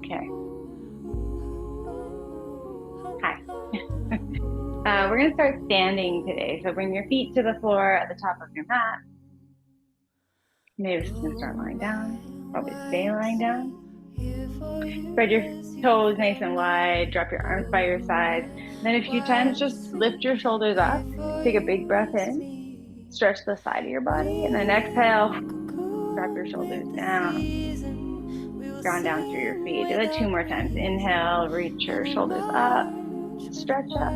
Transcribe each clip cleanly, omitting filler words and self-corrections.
Okay. Hi. We're going to start standing today. So bring your feet to the floor at the top of your mat. Maybe we're just going to start lying down. Probably stay lying down. Spread your toes nice and wide. Drop your arms by your sides. Then a few times, just lift your shoulders up. Take a big breath in. Stretch the side of your body. And then exhale. Drop your shoulders down. Ground down through your feet. Do it 2 more times. Inhale. Reach your shoulders up. Stretch up.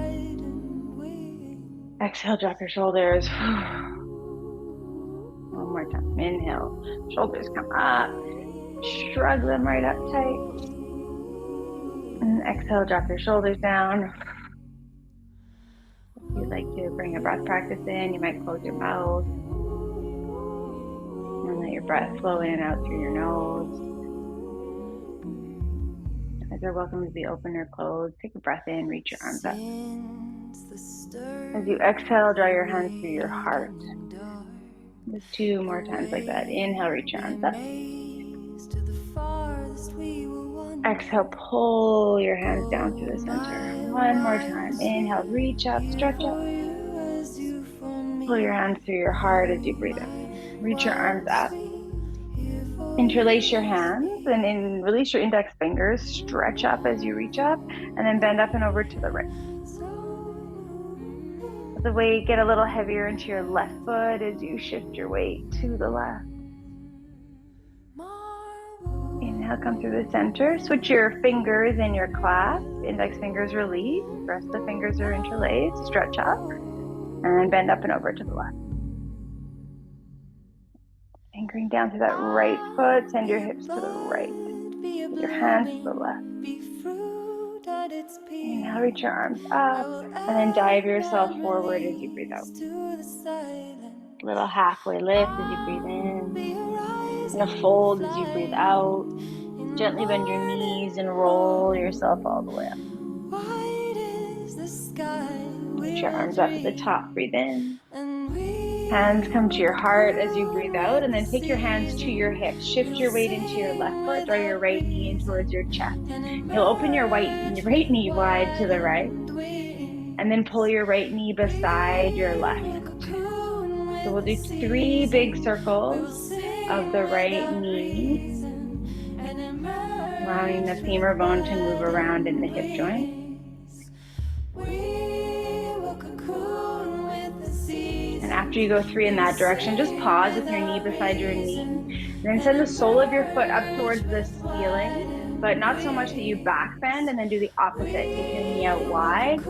Exhale. Drop your shoulders. One more time. Inhale. Shoulders come up. Shrug them right up tight. And exhale, drop your shoulders down. If you'd like to bring a breath practice in, you might close your mouth and let your breath flow in and out through your nose. As you're welcome to be open or closed, take a breath in, reach your arms up. As you exhale, draw your hands through your heart. Just 2 more times like that. Inhale, reach your arms up. Exhale, pull your hands down through the center. 1 more time. Inhale, reach up, stretch up. Pull your hands through your heart as you breathe in. Reach your arms up. Interlace your hands and release your index fingers. Stretch up as you reach up, and then bend up and over to the right. Let the weight get a little heavier into your left foot as you shift your weight to the left. Inhale, come through the center. Switch your fingers in your clasp. Index fingers release. Rest of the fingers are interlaced. Stretch up and bend up and over to the left. Anchoring down to that right foot. Send your hips to the right. With your hands to the left. Inhale, reach your arms up and then dive yourself forward as you breathe out. Little halfway lift as you breathe in. And a fold as you breathe out. Gently bend your knees and roll yourself all the way up. Reach your arms up to the top. Breathe in. Hands come to your heart as you breathe out, and then take your hands to your hips. Shift your weight into your left foot. Draw your right knee in towards your chest. You'll open your right knee wide to the right, and then pull your right knee beside your left. So we'll do 3 big circles of the right knee, allowing the femur bone to move around in the hip joint. And after you go 3 in that direction, just pause with your knee beside your knee. And then send the sole of your foot up towards the ceiling, but not so much that you back bend, and then do the opposite. Take your knee out wide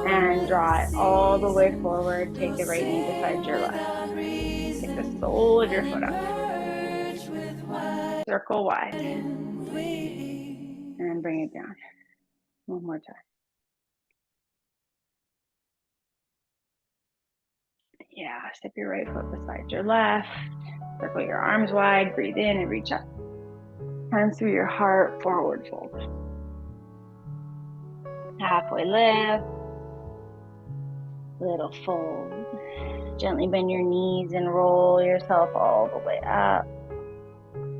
and draw it all the way forward. Take the right knee beside your left. Take the sole of your foot up. Circle wide. And bring it down. 1 more time. Yeah, step your right foot beside your left. Circle your arms wide. Breathe in and reach up. Hands through your heart, forward fold. Halfway lift. Little fold. Gently bend your knees and roll yourself all the way up.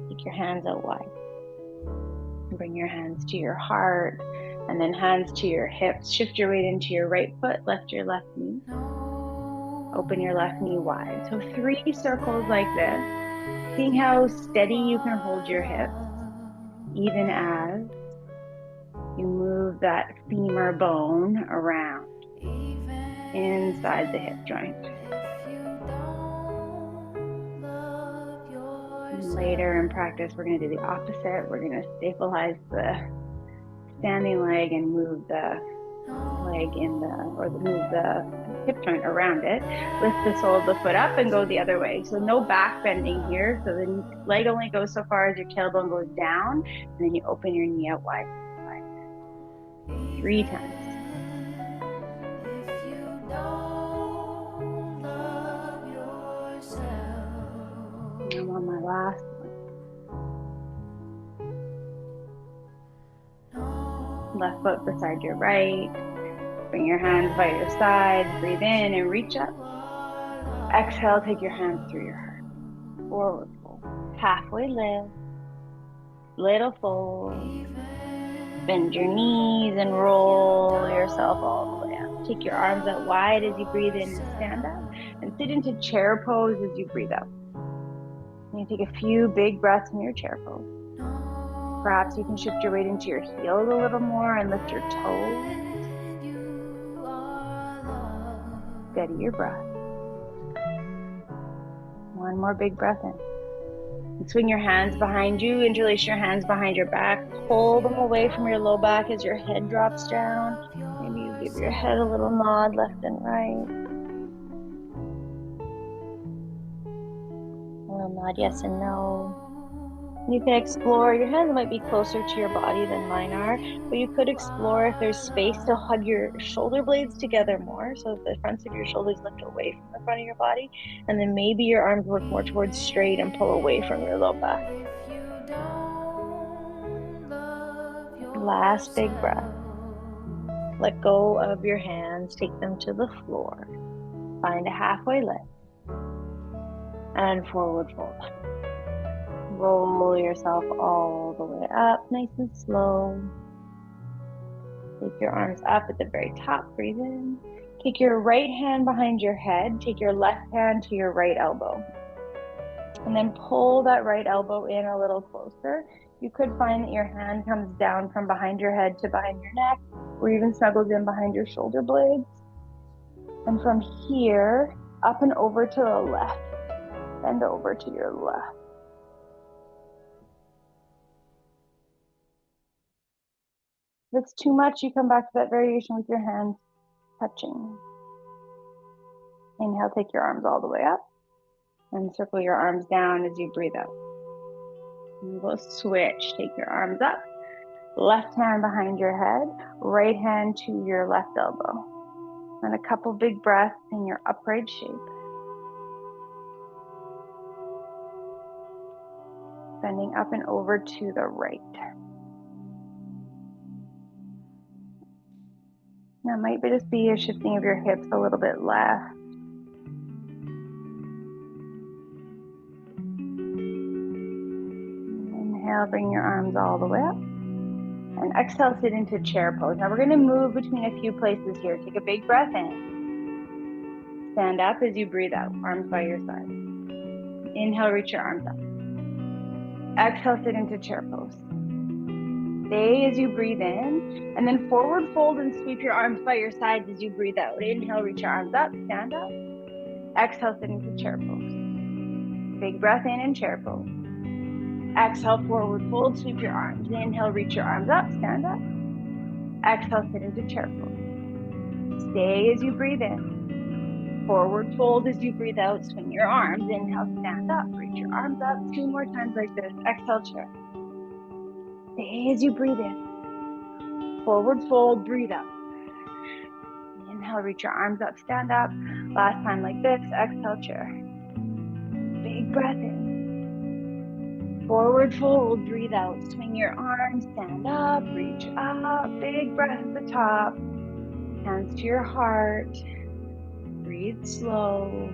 Take your hands out wide. Bring your hands to your heart, and then hands to your hips. Shift your weight into your right foot, lift your left knee. Open your left knee wide. So 3 circles like this. Seeing how steady you can hold your hips, even as you move that femur bone around inside the hip joint. And later in practice, we're going to do the opposite. We're going to stabilize the standing leg and move the leg move the hip joint around it. Lift the sole of the foot up and go the other way. So no back bending here. So the leg only goes so far as your tailbone goes down, and then you open your knee out wide. 3 times. I'm on my last one. Left foot beside your right. Bring your hands by your sides. Breathe in and reach up. Exhale, take your hands through your heart. Forward fold. Halfway lift. Little fold. Bend your knees and roll yourself all the way up. Take your arms out wide as you breathe in and stand up, and sit into chair pose as you breathe out. And you take a few big breaths in your chair pose. Perhaps you can shift your weight into your heels a little more and lift your toes. Steady your breath. One more big breath in. And swing your hands behind you, interlace your hands behind your back, pull them away from your low back as your head drops down. Maybe you give your head a little nod left and right. A little nod yes and no. You can explore, your hands might be closer to your body than mine are, but you could explore if there's space to hug your shoulder blades together more, so that the fronts of your shoulders lift away from the front of your body, and then maybe your arms work more towards straight and pull away from your low back. Last big breath. Let go of your hands, take them to the floor. Find a halfway lift. And forward fold. Roll yourself all the way up, nice and slow. Take your arms up at the very top, breathe in. Take your right hand behind your head, take your left hand to your right elbow. And then pull that right elbow in a little closer. You could find that your hand comes down from behind your head to behind your neck, or even snuggles in behind your shoulder blades. And from here, up and over to the left. Bend over to your left. If it's too much, you come back to that variation with your hands touching. Inhale, take your arms all the way up. And circle your arms down as you breathe out. And we'll switch. Take your arms up. Left hand behind your head. Right hand to your left elbow. And a couple big breaths in your upright shape. Bending up and over to the right. Now, it might just be a shifting of your hips a little bit left. Inhale, bring your arms all the way up. And exhale, sit into chair pose. Now we're going to move between a few places here. Take a big breath in. Stand up as you breathe out, arms by your side. Inhale, reach your arms up. Exhale, sit into chair pose. Stay as you breathe in, and then forward fold and sweep your arms by your sides as you breathe out. Inhale, reach your arms up, stand up. Exhale, sit into chair pose. Big breath in chair pose. Exhale, forward fold, sweep your arms. Inhale, reach your arms up, stand up. Exhale, sit into chair pose. Stay as you breathe in. Forward fold as you breathe out, swing your arms. Inhale, stand up, reach your arms up. 2 more times like this. Exhale, chair. Stay as you breathe in. Forward fold, breathe out. Inhale, reach your arms up, stand up. Last time like this. Exhale, chair. Big breath in. Forward fold, breathe out. Swing your arms, stand up, reach up. Big breath at the top. Hands to your heart. Breathe slow.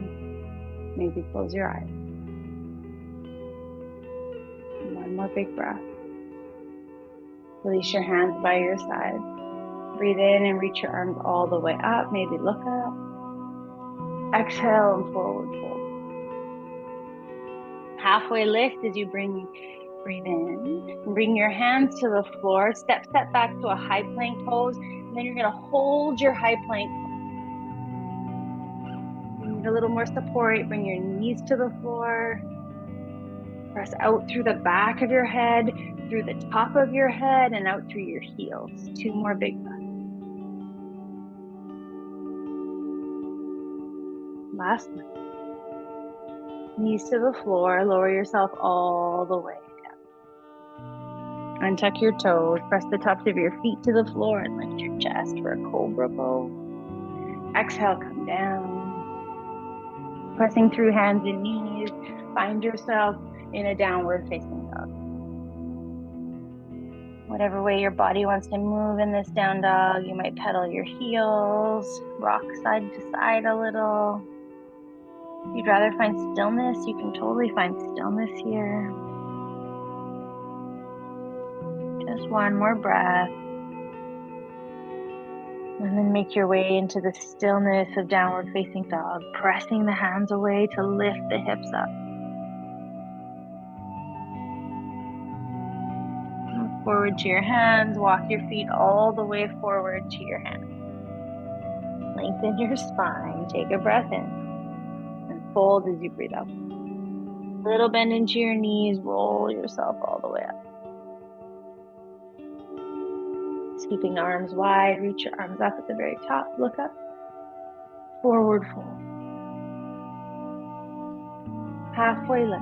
Maybe close your eyes. One more big breath. Release your hands by your side. Breathe in and reach your arms all the way up. Maybe look up. Exhale and forward fold. Halfway lift as you breathe in. Bring your hands to the floor. Step back to a high plank pose. And then you're going to hold your high plank pose. You need a little more support. Bring your knees to the floor. Press out through the back of your head, through the top of your head, and out through your heels. 2 more big breaths. Last one. Knees to the floor. Lower yourself all the way down. Untuck your toes. Press the tops of your feet to the floor and lift your chest for a cobra pose. Exhale, come down. Pressing through hands and knees. Find yourself in a downward facing dog. Whatever way your body wants to move in this down dog, you might pedal your heels, rock side to side a little. If you'd rather find stillness, you can totally find stillness here. Just one more breath. And then make your way into the stillness of downward facing dog, pressing the hands away to lift the hips up. Move forward to your hands, walk your feet all the way forward to your hands. Lengthen your spine, take a breath in, and fold as you breathe out. Little bend into your knees, roll yourself all the way up. Keeping the arms wide, reach your arms up at the very top, look up, forward fold. Halfway lift.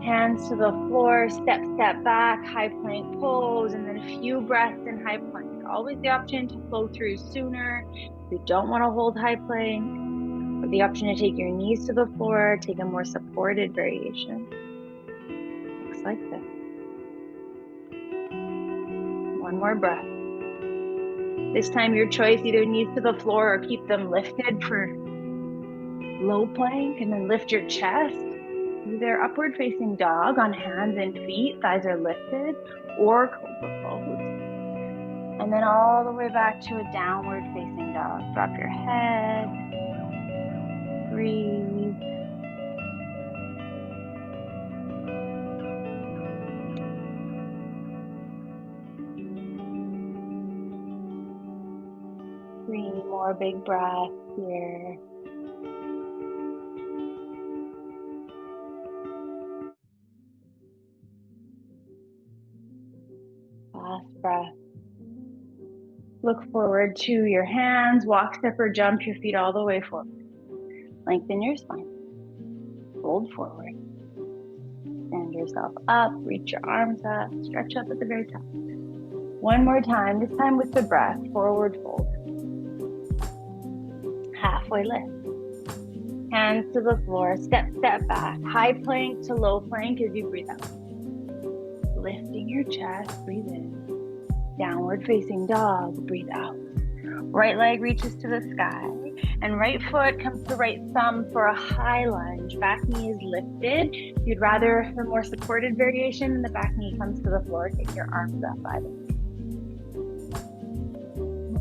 Hands to the floor, step back, high plank pose, and then a few breaths in high plank. Always the option to flow through sooner. If you don't want to hold high plank, or the option to take your knees to the floor, take a more supported variation. Looks like this. One more breath. This time your choice, either knees to the floor or keep them lifted for low plank, and then lift your chest. Either upward facing dog on hands and feet, thighs are lifted, or cobra pose. And then all the way back to a downward facing dog. Drop your head, breathe. Three more big breaths here. Last breath. Look forward to your hands, walk, step, or jump your feet all the way forward. Lengthen your spine. Fold forward. Stand yourself up, reach your arms up, stretch up at the very top. One more time, this time with the breath, forward fold. Halfway lift. Hands to the floor, step back, high plank to low plank as you breathe out. Lifting your chest, breathe in. Downward facing dog, breathe out. Right leg reaches to the sky, and right foot comes to right thumb for a high lunge. Back knee is lifted. If you'd rather the more supported variation, the back knee comes to the floor, take your arms up either.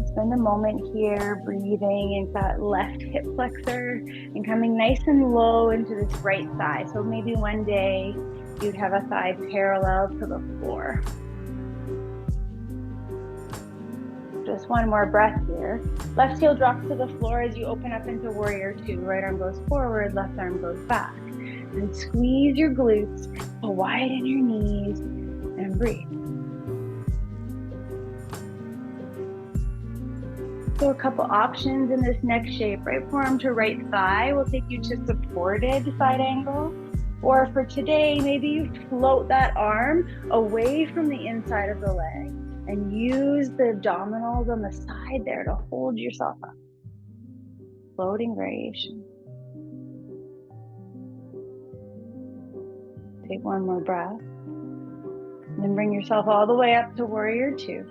Spend a moment here breathing into that left hip flexor and coming nice and low into this right thigh. So maybe one day you'd have a thigh parallel to the floor. Just one more breath here. Left heel drops to the floor as you open up into warrior two. Right arm goes forward, left arm goes back. And squeeze your glutes, widen your knees, and breathe. So a couple options in this next shape. Right forearm to right thigh will take you to supported side angle. Or for today, maybe you float that arm away from the inside of the leg and use the abdominals on the side there to hold yourself up. Floating variation. Take one more breath. And then bring yourself all the way up to warrior two.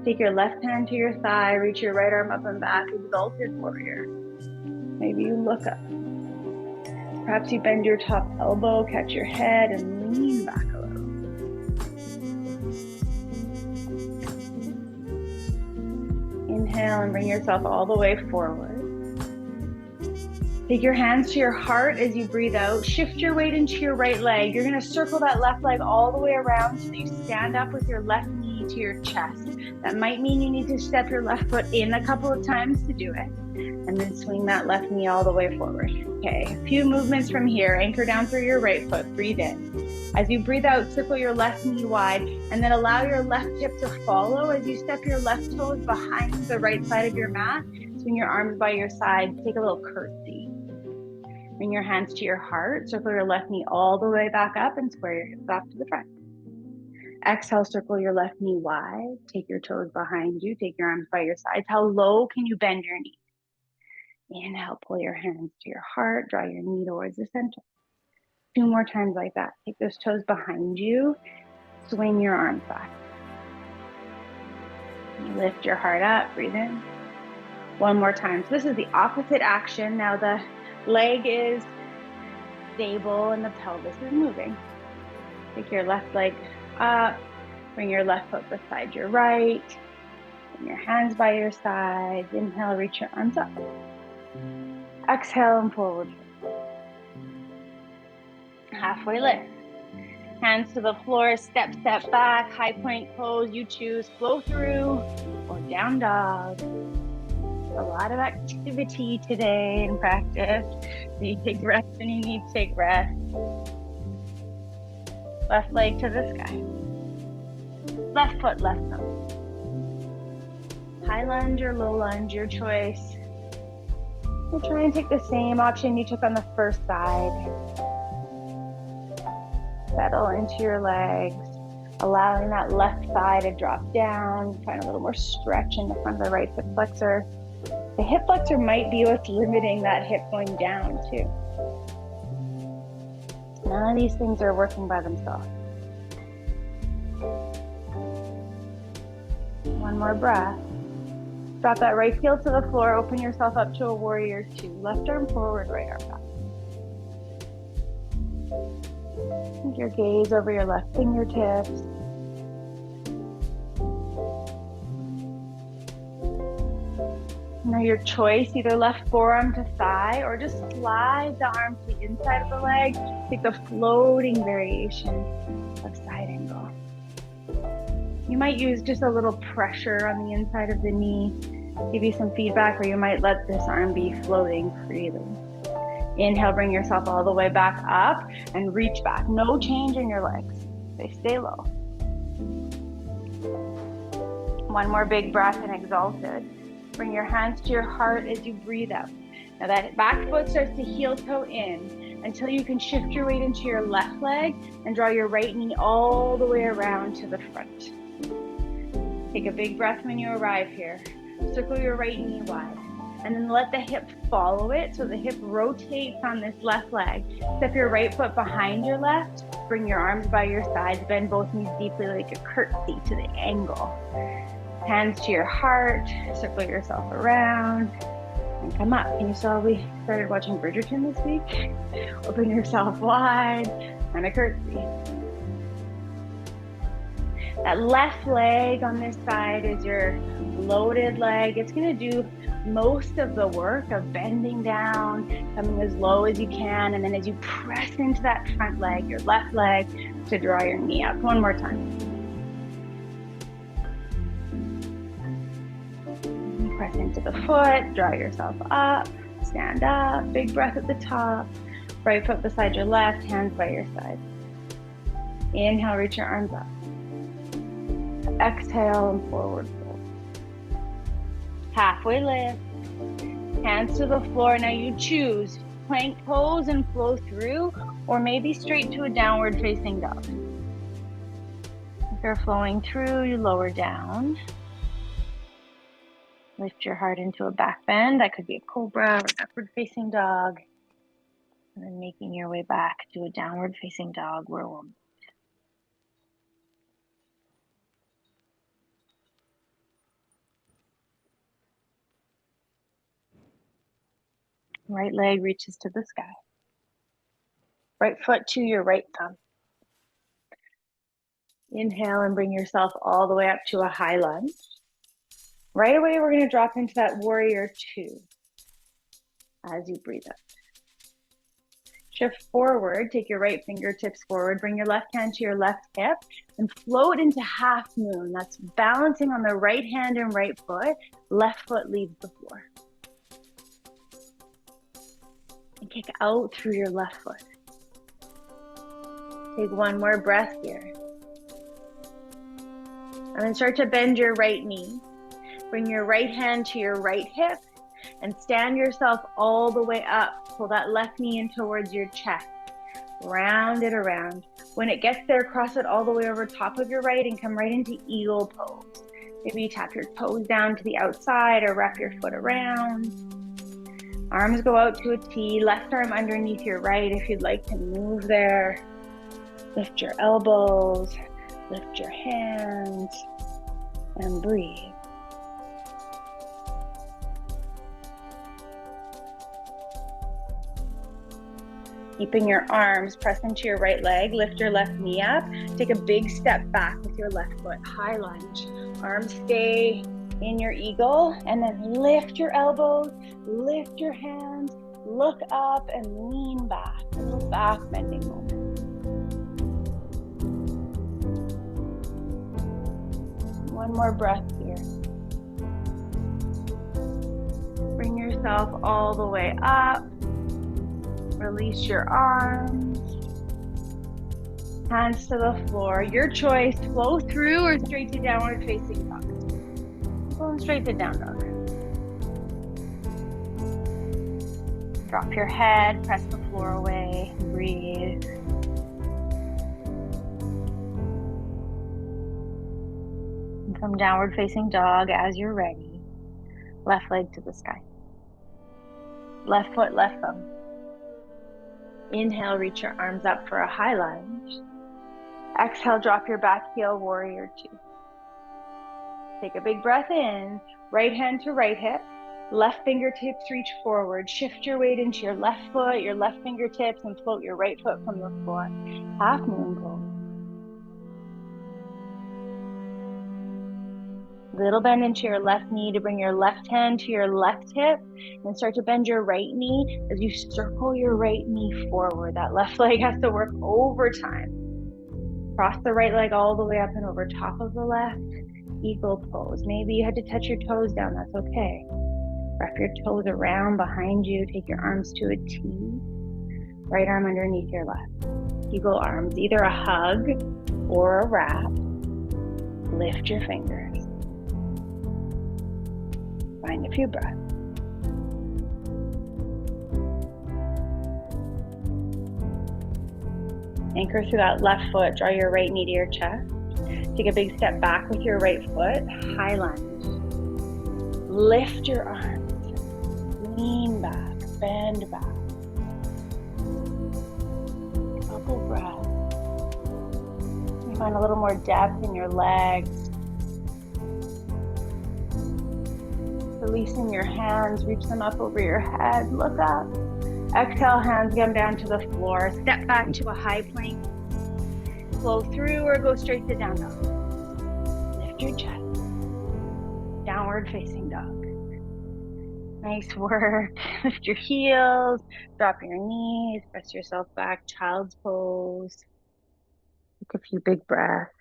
Take your left hand to your thigh, reach your right arm up and back, exalted warrior. Maybe you look up. Perhaps you bend your top elbow, catch your head, and lean back a little. Inhale and bring yourself all the way forward. Take your hands to your heart as you breathe out. Shift your weight into your right leg. You're going to circle that left leg all the way around so that you stand up with your left knee to your chest. That might mean you need to step your left foot in a couple of times to do it. And then swing that left knee all the way forward. Okay, a few movements from here. Anchor down through your right foot. Breathe in. As you breathe out, circle your left knee wide, and then allow your left hip to follow as you step your left toes behind the right side of your mat. Swing your arms by your side. Take a little curtsy. Bring your hands to your heart. Circle your left knee all the way back up and square your hips off to the front. Exhale, circle your left knee wide. Take your toes behind you. Take your arms by your sides. How low can you bend your knee? Inhale, pull your hands to your heart. Draw your knee towards the center. 2 more times like that. Take those toes behind you. Swing your arms back. Lift your heart up. Breathe in. One more time. So this is the opposite action. Now the leg is stable and the pelvis is moving. Take your left leg up, Bring your left foot beside your right. Bring your hands by your sides. Inhale, reach your arms up. Exhale and forward. Halfway lift. Hands to the floor, step back, high plank pose, you choose, flow through or down dog. A lot of activity today in practice. So you take rest when you need to take rest. Left leg to the sky. Left foot, left thumb. High lunge or low lunge, your choice. We'll try and take the same option you took on the first side. Settle into your legs, allowing that left thigh to drop down. Find a little more stretch in the front of the right hip flexor. The hip flexor might be what's limiting that hip going down too. None of these things are working by themselves. One more breath. Drop that right heel to the floor, open yourself up to a warrior two. Left arm forward, right arm back. Take your gaze over your left fingertips. Now your choice, either left forearm to thigh or just slide the arm to the inside of the leg. Take the floating variation of side angle. You might use just a little pressure on the inside of the knee, give you some feedback, or you might let this arm be floating freely. Inhale, bring yourself all the way back up and reach back. No change in your legs. They stay low. One more big breath and exalted. Bring your hands to your heart as you breathe out. Now that back foot starts to heel toe in until you can shift your weight into your left leg and draw your right knee all the way around to the front. Take a big breath when you arrive here. Circle your right knee wide. And then let the hip follow it, so the hip rotates on this left leg. Step your right foot behind your left. Bring your arms by your sides. Bend both knees deeply like a curtsy to the angle. Hands to your heart. Circle yourself around. And come up. Can you saw we started watching Bridgerton this week? Open yourself wide and a curtsy. That left leg on this side is your loaded leg. It's going to do most of the work of bending down, coming as low as you can, and then as you press into that front leg, your left leg, to draw your knee up. One more time. Press into the foot, draw yourself up, stand up, big breath at the top, right foot beside your left, hands by your side. Inhale, reach your arms up. Exhale and forward fold. Halfway lift, hands to the floor. Now you choose plank pose and flow through, or maybe straight to a downward facing dog. If you're flowing through, you lower down. Lift your heart into a back bend. That could be a cobra or upward facing dog. And then making your way back to a downward facing dog where we'll move. Right leg reaches to the sky. Right foot to your right thumb. Inhale and bring yourself all the way up to a high lunge. Right away, we're going to drop into that warrior two as you breathe up. Shift forward, take your right fingertips forward, bring your left hand to your left hip and float into half moon. That's balancing on the right hand and right foot. Left foot leads the floor. And kick out through your left foot. Take one more breath here. And then start to bend your right knee. Bring your right hand to your right hip and stand yourself all the way up. Pull that left knee in towards your chest. Round it around. When it gets there, cross it all the way over top of your right and come right into eagle pose. Maybe you tap your toes down to the outside or wrap your foot around. Arms go out to a T, left arm underneath your right if you'd like to move there. Lift your elbows, lift your hands, and breathe. Keeping your arms pressed into your right leg, lift your left knee up. Take a big step back with your left foot. High lunge. Arms stay in your eagle, and then lift your elbows, lift your hands, look up and lean back. A little back bending moment. One more breath here. Bring yourself all the way up. Release your arms. Hands to the floor. Your choice, flow through or straight to downward facing dog. Going straight to down dog. Drop your head, press the floor away, breathe. And from downward facing dog as you're ready. Left leg to the sky. Left foot, left thumb. Inhale, reach your arms up for a high lunge. Exhale, drop your back heel, warrior two. Take a big breath in, right hand to right hip, left fingertips reach forward. Shift your weight into your left foot, your left fingertips, and float your right foot from the floor. Half moon pose. Little bend into your left knee to bring your left hand to your left hip and start to bend your right knee as you circle your right knee forward. That left leg has to work overtime. Cross the right leg all the way up and over top of the left. Eagle pose. Maybe you had to touch your toes down. That's okay. Wrap your toes around behind you. Take your arms to a T. Right arm underneath your left. Eagle arms, either a hug or a wrap. Lift your fingers. Find a few breaths. Anchor through that left foot. Draw your right knee to your chest. Take a big step back with your right foot. High lunge. Lift your arms. Lean back. Bend back. Couple breaths. You find a little more depth in your legs. Releasing your hands, reach them up over your head, look up. Exhale, hands come down to the floor. Step back to a high plank. Flow through or go straight to down dog. Lift your chest. Downward facing dog. Nice work. Lift your heels, drop your knees, press yourself back, child's pose. Take a few big breaths.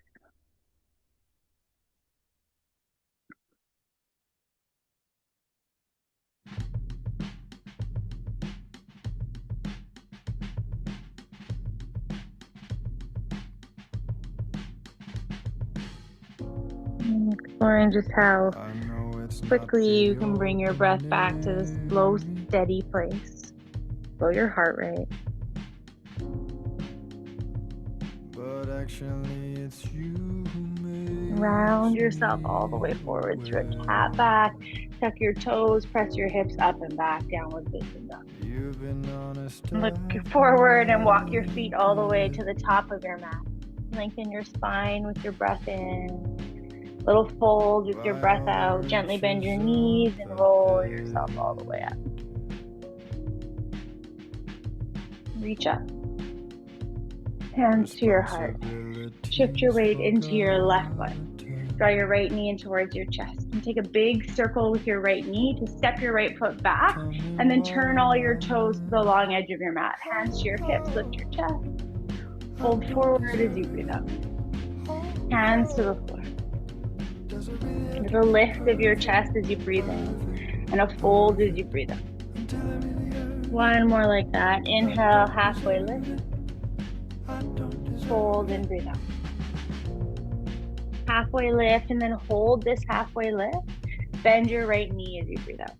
Exploring just how quickly you can bring your breath back to this slow, steady place. Slow your heart rate. But actually it's you who made round yourself all the way forward through a cat back. Tuck your toes, press your hips up and back, downward facing dog. Look forward and walk your feet all the way to the top of your mat. Lengthen your spine with your breath in. Little fold with your breath out. Gently bend your knees and roll yourself all the way up. Reach up. Hands to your heart. Shift your weight into your left foot. Draw your right knee in towards your chest. And take a big circle with your right knee to step your right foot back. And then turn all your toes to the long edge of your mat. Hands to your hips. Lift your chest. Fold forward as you breathe up. Hands to the floor. There's a lift of your chest as you breathe in, and a fold as you breathe out. One more like that. Inhale, halfway lift. Fold and breathe out. Halfway lift, and then hold this halfway lift. Bend your right knee as you breathe out.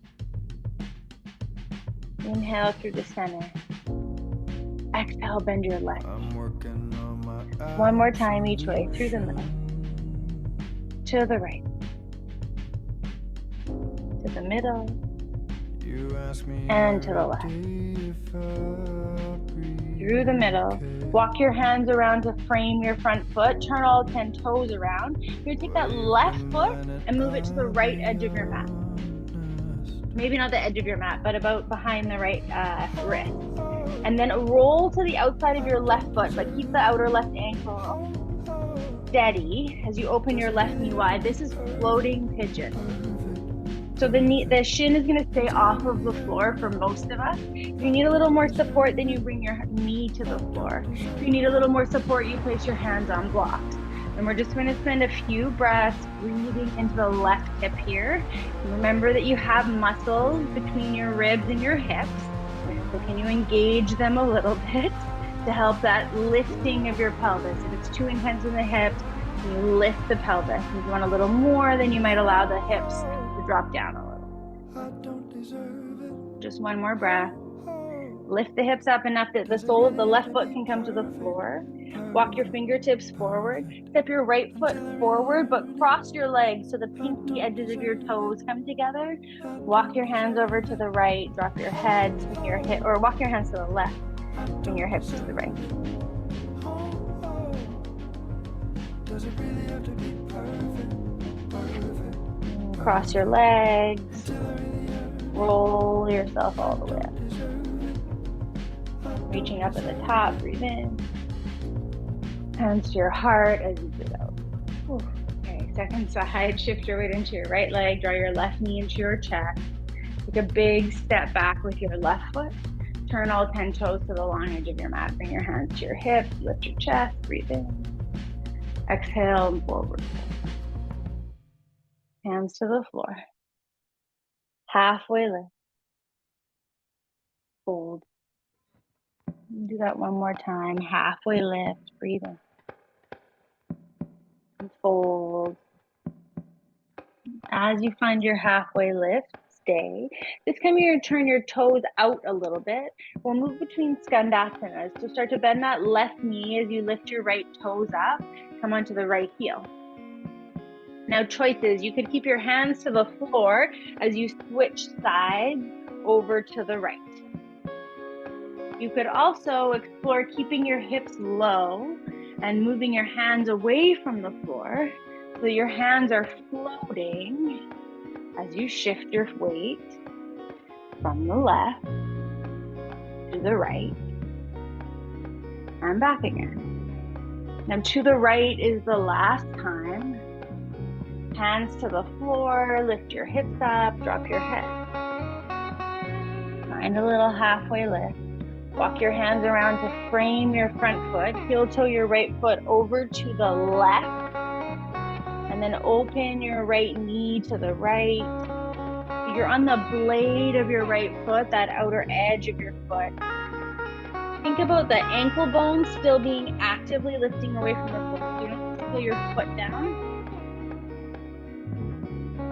Inhale through the center. Exhale, bend your left. One more time each way, through the middle. To the right. To the middle. And to the left. Through the middle. Walk your hands around to frame your front foot. Turn all 10 toes around. You're going to take that left foot and move it to the right edge of your mat. Maybe not the edge of your mat, but about behind the right wrist. And then roll to the outside of your left foot, but keep the outer left ankle steady as you open your left knee wide. This is floating pigeon. So the shin is going to stay off of the floor for most of us. If you need a little more support, then you bring your knee to the floor. If you need a little more support, you place your hands on blocks. And we're just going to spend a few breaths breathing into the left hip here. And remember that you have muscles between your ribs and your hips. So can you engage them a little bit to help that lifting of your pelvis? If it's too intense in the hips, you lift the pelvis. If you want a little more, then you might allow the hips to drop down a little. Just one more breath. Lift the hips up enough that the sole of the left foot can come to the floor. Walk your fingertips forward. Step your right foot forward, but cross your legs so the pinky edges of your toes come together. Walk your hands over to the right. Drop your head, swing your hip, or walk your hands to the left. Swing your hips to the right. Cross your legs. Roll yourself all the way up. Reaching up at the top, breathe in. Hands to your heart as you breathe out. Okay, second side, shift your weight into your right leg, draw your left knee into your chest. Take a big step back with your left foot. Turn all 10 toes to the long edge of your mat. Bring your hands to your hips, lift your chest, breathe in. Exhale and forward. Hands to the floor. Halfway lift. Fold. Do that one more time. Halfway lift. Breathe in. And fold. As you find your halfway lift, stay. This time you're going to turn your toes out a little bit. We'll move between Skandhasanas. So start to bend that left knee as you lift your right toes up. Come onto the right heel. Now choices. You could keep your hands to the floor as you switch sides over to the right. You could also explore keeping your hips low and moving your hands away from the floor so your hands are floating as you shift your weight from the left to the right and back again. Now to the right is the last time. Hands to the floor, lift your hips up, drop your head. Find a little halfway lift. Walk your hands around to frame your front foot. Heel toe your right foot over to the left. And then open your right knee to the right. You're on the blade of your right foot, that outer edge of your foot. Think about the ankle bone still being actively lifting away from the floor. You don't pull your foot down.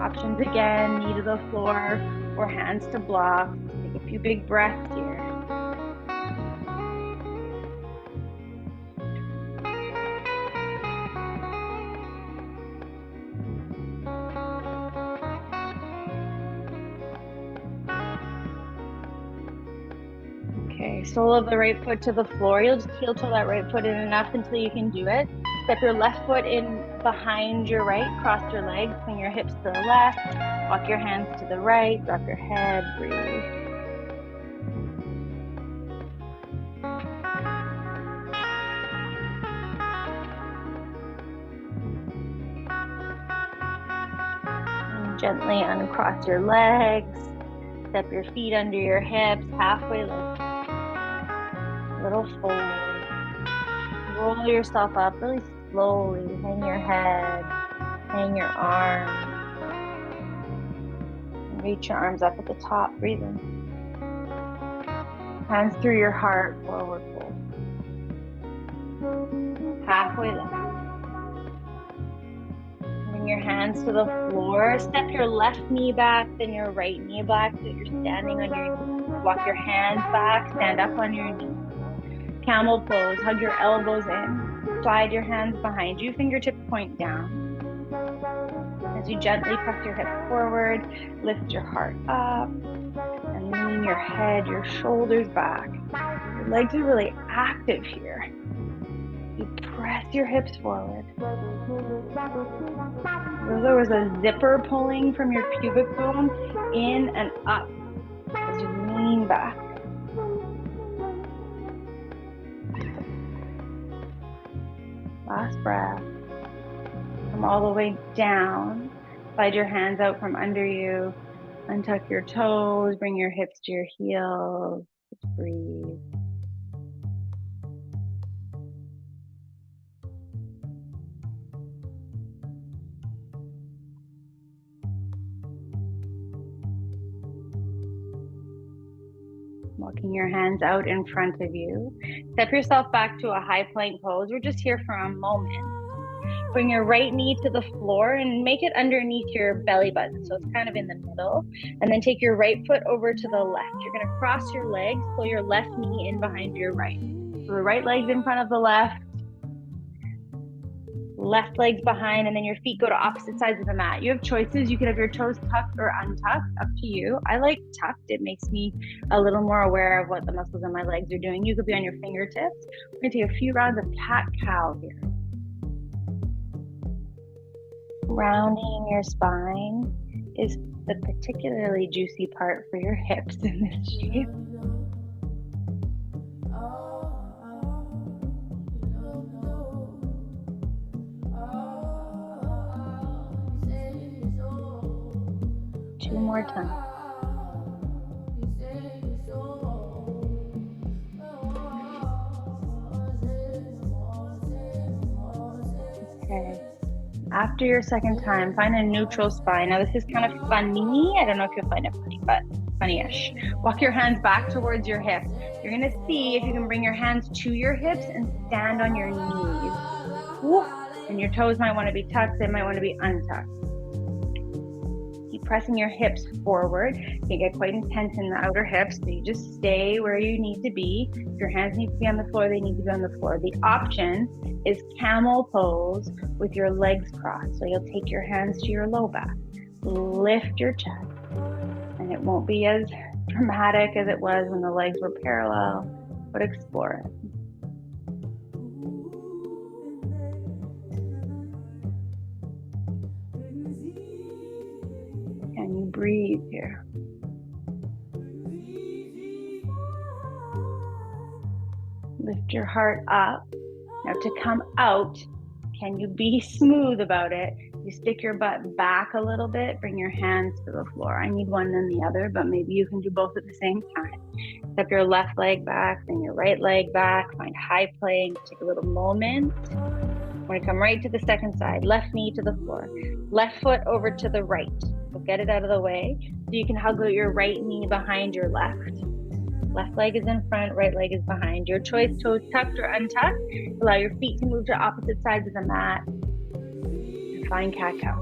Options again, knee to the floor or hands to block. Take a few big breaths here. Okay, sole of the right foot to the floor. You'll just heel toe that right foot in enough until you can do it. Step your left foot in behind your right, cross your legs, swing your hips to the left, walk your hands to the right, drop your head, breathe. And gently uncross your legs, step your feet under your hips, halfway lift. Little fold. Roll yourself up really slowly. Hang your head, hang your arms. And reach your arms up at the top. Breathe in. Hands through your heart, forward fold. Halfway lift. Bring your hands to the floor. Step your left knee back, then your right knee back so you're standing on your knees. Walk your hands back, stand up on your knees. Camel pose, hug your elbows in. Slide your hands behind you, fingertips point down. As you gently press your hips forward, lift your heart up, and lean your head, your shoulders back. Your legs are really active here. You press your hips forward. There was a zipper pulling from your pubic bone in and up as you lean back. last breath. Come all the way down. Slide your hands out from under you. Untuck your toes. Bring your hips to your heels. Just breathe. Walking your hands out in front of you. Step yourself back to a high plank pose. We're just here for a moment. Bring your right knee to the floor and make it underneath your belly button, so it's kind of in the middle. And then take your right foot over to the left. You're going to cross your legs, pull your left knee in behind your right. So the right leg's in front of the left, left leg's behind, and then your feet go to opposite sides of the mat. You have choices. You could have your toes tucked or untucked, up to you. I like tucked. It makes me a little more aware of what the muscles in my legs are doing. You could be on your fingertips. We're going to take a few rounds of cat-cow here. Rounding your spine is the particularly juicy part for your hips in this shape. Two more times. Okay. After your second time, find a neutral spine. Now this is kind of funny. I don't know if you'll find it funny, but funny-ish. Walk your hands back towards your hips. You're gonna see if you can bring your hands to your hips and stand on your knees. Woo. And your toes might wanna be tucked, they might wanna be untucked. Keep pressing your hips forward. You can get quite intense in the outer hips, so you just stay where you need to be. If your hands need to be on the floor, they need to be on the floor. The option is camel pose with your legs crossed. So you'll take your hands to your low back, lift your chest, and it won't be as dramatic as it was when the legs were parallel, but explore it. Can you breathe here? Lift your heart up. Now to come out, can you be smooth about it? You stick your butt back a little bit, bring your hands to the floor. I need one then the other, but maybe you can do both at the same time. Step your left leg back, then your right leg back, find high plank, take a little moment. We're gonna come right to the second side, left knee to the floor, left foot over to the right. So get it out of the way. So you can hug your right knee behind your left. Left leg is in front, right leg is behind. Your choice, toes tucked or untucked. Allow your feet to move to opposite sides of the mat. And find cat-cow.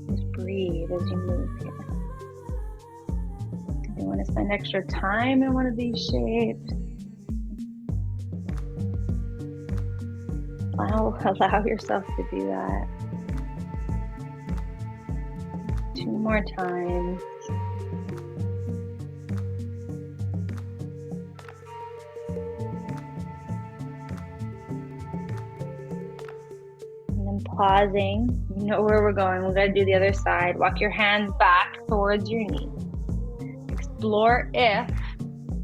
Just breathe as you move here. If you want to spend extra time in one of these shapes, allow yourself to do that. Two more times. And then pausing. You know where we're going. We're going to do the other side. Walk your hands back towards your knees. Explore if,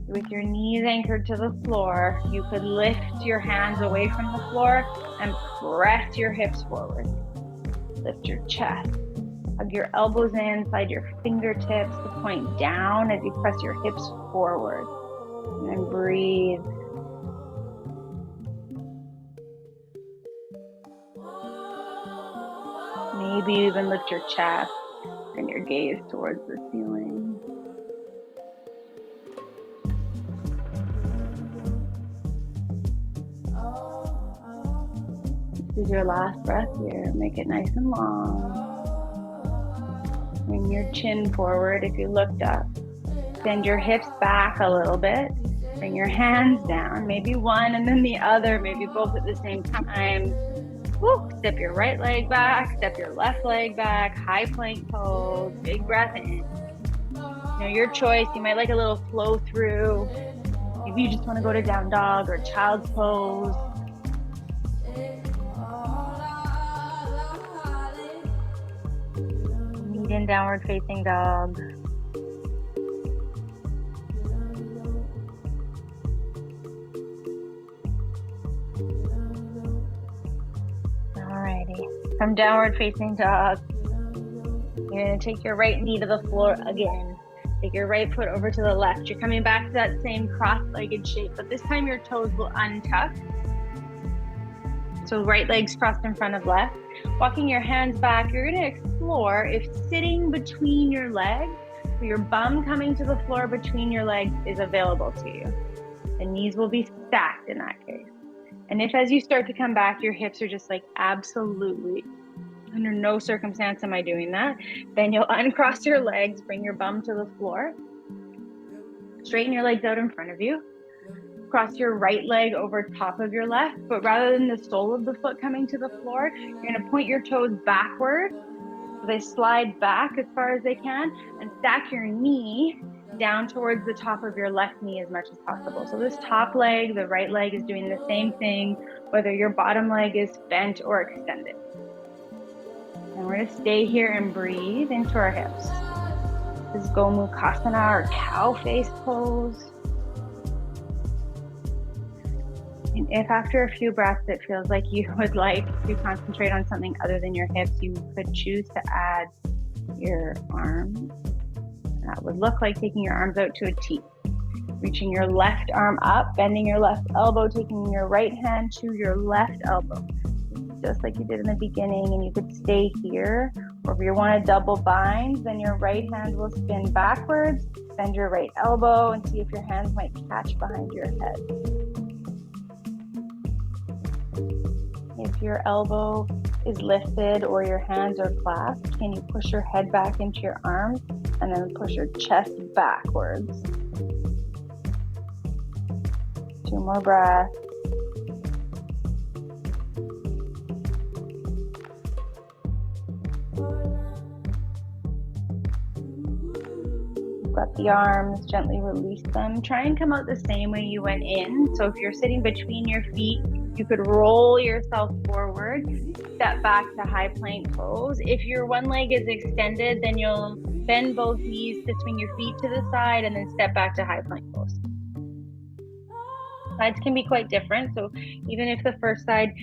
with your knees anchored to the floor, you could lift your hands away from the floor and press your hips forward. Lift your chest. Hug your elbows in, slide your fingertips to point down as you press your hips forward. And then breathe. Maybe even lift your chest and your gaze towards the ceiling. This is your last breath here. Make it nice and long. Bring your chin forward if you looked up. Bend your hips back a little bit. Bring your hands down, maybe one and then the other, maybe both at the same time. Woo. Step your right leg back, step your left leg back, high plank pose, big breath in. You know, your choice. You might like a little flow through. Maybe you just want to go to down dog or child's pose. Feet in downward facing dog. Alrighty. From downward facing dog, you're going to take your right knee to the floor again. Take your right foot over to the left. You're coming back to that same cross-legged shape, but this time your toes will untuck. So right leg's crossed in front of left. Walking your hands back, you're going to explore if sitting between your legs, so your bum coming to the floor between your legs, is available to you. The knees will be stacked in that case. And if as you start to come back, your hips are just like, absolutely, under no circumstance am I doing that, then you'll uncross your legs, bring your bum to the floor, straighten your legs out in front of you, cross your right leg over top of your left, but rather than the sole of the foot coming to the floor, you're going to point your toes backward, so they slide back as far as they can, and stack your knee down towards the top of your left knee as much as possible. So this top leg, the right leg, is doing the same thing, whether your bottom leg is bent or extended. And we're going to stay here and breathe into our hips. This is Gomukhasana, or cow face pose. And if after a few breaths it feels like you would like to concentrate on something other than your hips, you could choose to add your arms. That would look like taking your arms out to a T. Reaching your left arm up, bending your left elbow, taking your right hand to your left elbow. Just like you did in the beginning, and you could stay here. Or if you want to double bind, then your right hand will spin backwards, bend your right elbow, and see if your hands might catch behind your head. If your elbow is lifted or your hands are clasped, can you push your head back into your arms and then push your chest backwards? 2 more breaths. Got the arms, gently release them. Try and come out the same way you went in. So if you're sitting between your feet, you could roll yourself forward, step back to high plank pose. If your one leg is extended, then you'll bend both knees to swing your feet to the side and then step back to high plank pose. Sides can be quite different. So even if the first side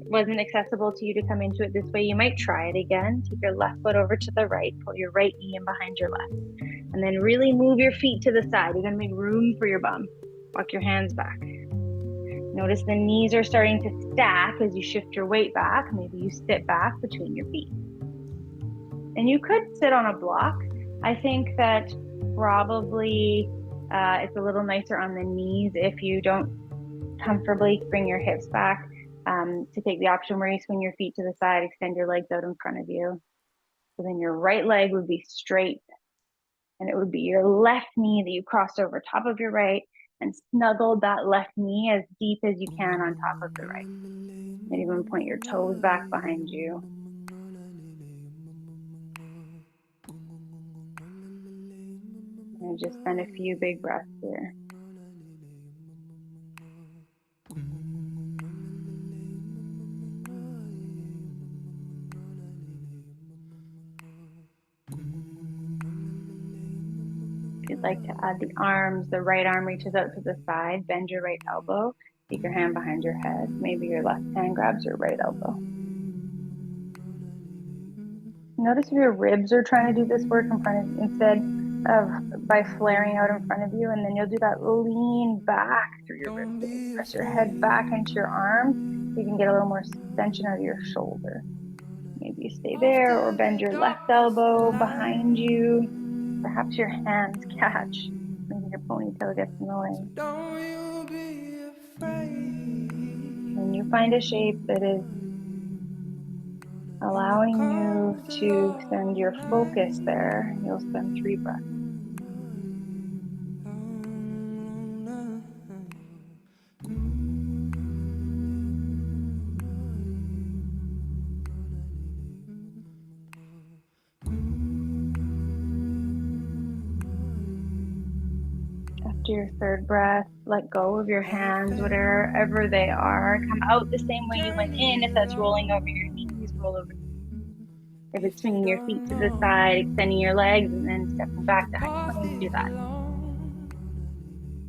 wasn't accessible to you to come into it this way, you might try it again. Take your left foot over to the right, pull your right knee in behind your left, and then really move your feet to the side. You're gonna make room for your bum. Walk your hands back. Notice the knees are starting to stack as you shift your weight back. Maybe you sit back between your feet. And you could sit on a block. I think that probably it's a little nicer on the knees if you don't comfortably bring your hips back, to take the option where you swing your feet to the side, extend your legs out in front of you. So then your right leg would be straight, and it would be your left knee that you crossed over top of your right and snuggled that left knee as deep as you can on top of the right. And even point your toes back behind you. And just spend a few big breaths here. If you'd like to add the arms, the right arm reaches out to the side, bend your right elbow, take your hand behind your head. Maybe your left hand grabs your right elbow. Notice if your ribs are trying to do this work in front of you instead of by flaring out in front of you, and then you'll do that lean back through your ribs. Press your head back into your arms so you can get a little more extension out of your shoulder. Maybe you stay there or bend your left elbow behind you. Perhaps your hands catch. Maybe your ponytail gets in the way. When you find a shape that is allowing you to send your focus there, you'll spend 3 breaths. After your 3rd breath, let go of your hands, whatever they are. Come out the same way you went in. If that's rolling over your knees, roll over. If it's swinging your feet to the side, extending your legs, and then stepping back to high plank, do that.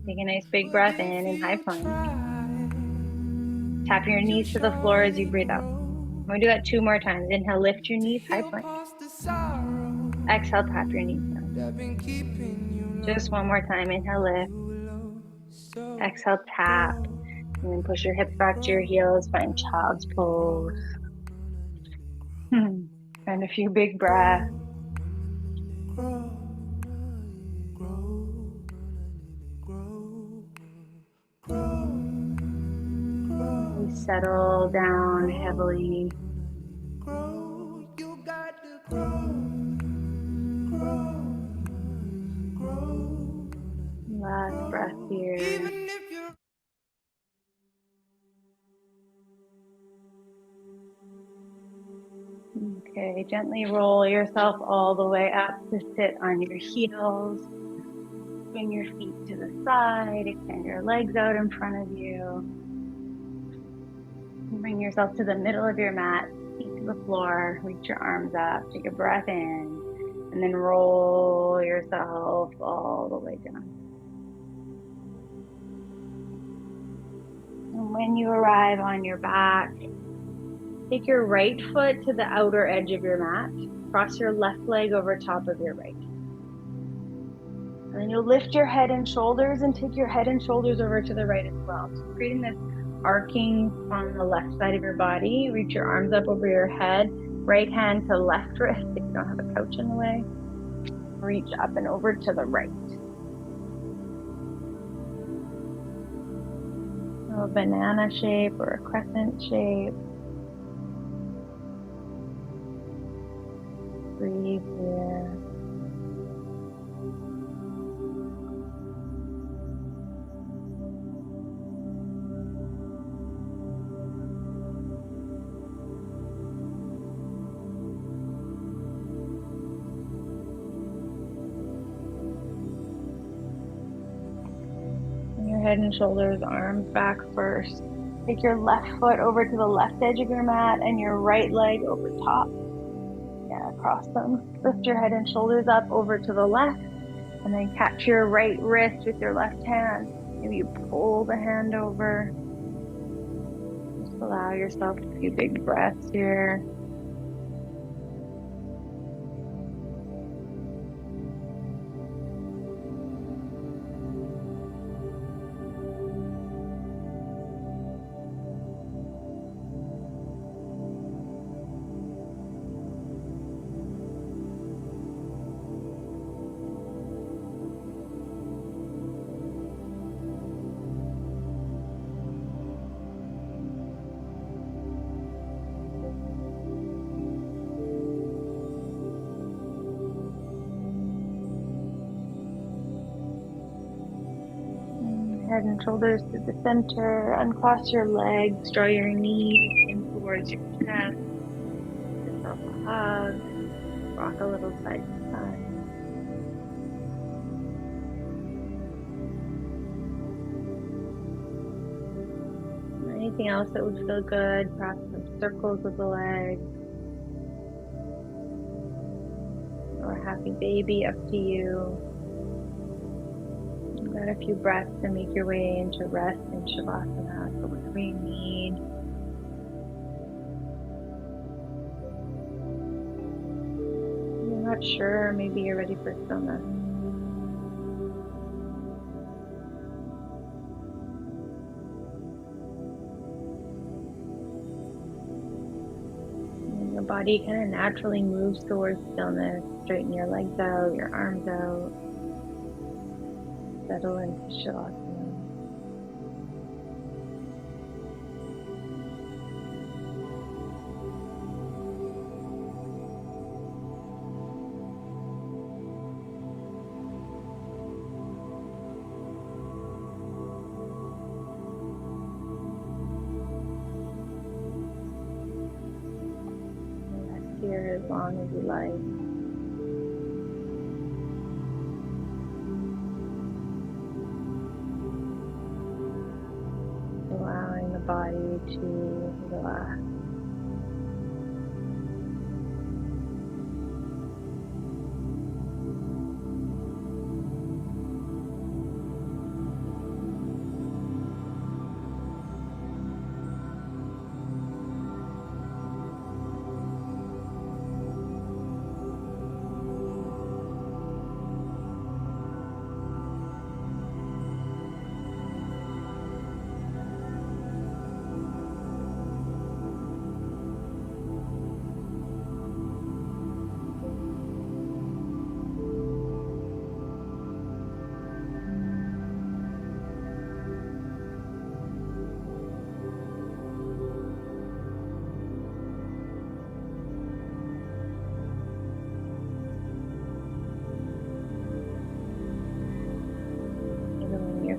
Take a nice big breath in high plank. Tap your knees to the floor as you breathe out. I'm going to do that 2 more times. Inhale, lift your knees, high plank. Exhale, tap your knees down. Just 1 more time. Inhale, lift. Exhale, tap. And then push your hips back to your heels. Find child's pose. And a few big breaths. We settle down heavily. Last breath here. Okay, gently roll yourself all the way up to sit on your heels. Bring your feet to the side, extend your legs out in front of you. Bring yourself to the middle of your mat, feet to the floor, reach your arms up, take a breath in, and then roll yourself all the way down. And when you arrive on your back, take your right foot to the outer edge of your mat, cross your left leg over top of your right. And then you'll lift your head and shoulders and take your head and shoulders over to the right as well. So creating this arcing on the left side of your body. Reach your arms up over your head, right hand to left wrist if you don't have a couch in the way. Reach up and over to the right. A banana shape or a crescent shape. Breathe here. Head and shoulders, arms back first. Take your left foot over to the left edge of your mat and your right leg over top. Yeah, cross them. Lift your head and shoulders up over to the left and then catch your right wrist with your left hand. Maybe you pull the hand over. Just allow yourself a few big breaths here. Head and shoulders to the center. Uncross your legs. Draw your knees in towards your chest. Give yourself a hug. Rock a little side to side. Anything else that would feel good? Perhaps some circles with the legs. Or a happy baby, up to you. Got a few breaths to make your way into rest in Shavasana, so whatever you need. You're not sure, maybe you're ready for stillness. And your body kind of naturally moves towards stillness. Straighten your legs out, your arms out. Settle into Shavasana. Rest here as long as you like. Allowing the body to relax.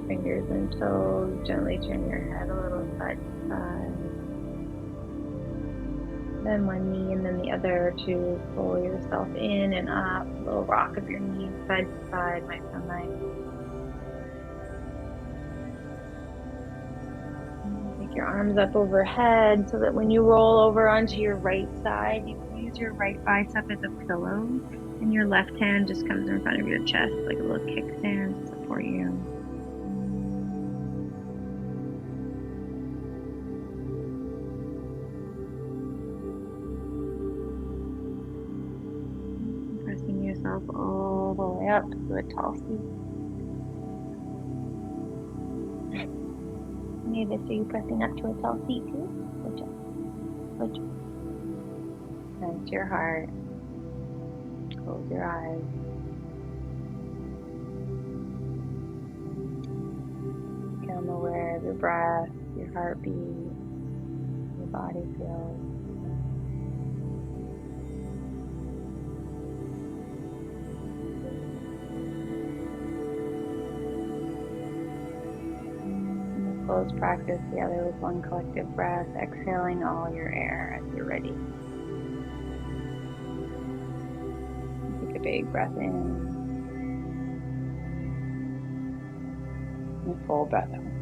fingers and toes. Gently turn your head a little side to side. Then one knee and then the other to pull yourself in and up. A little rock of your knees side to side might feel nice. Take your arms up overhead so that when you roll over onto your right side, you can use your right bicep as a pillow and your left hand just comes in front of your chest like a little kickstand to support you. Pressing yourself all the way up to a tall seat. Maybe so you pressing up to a tall seat too? Good job. Good job. Center your heart. Close your eyes. Become aware of your breath, your heartbeat, your body feels. Close practice together with one collective breath, exhaling all your air as you're ready. Take a big breath in and a full breath out.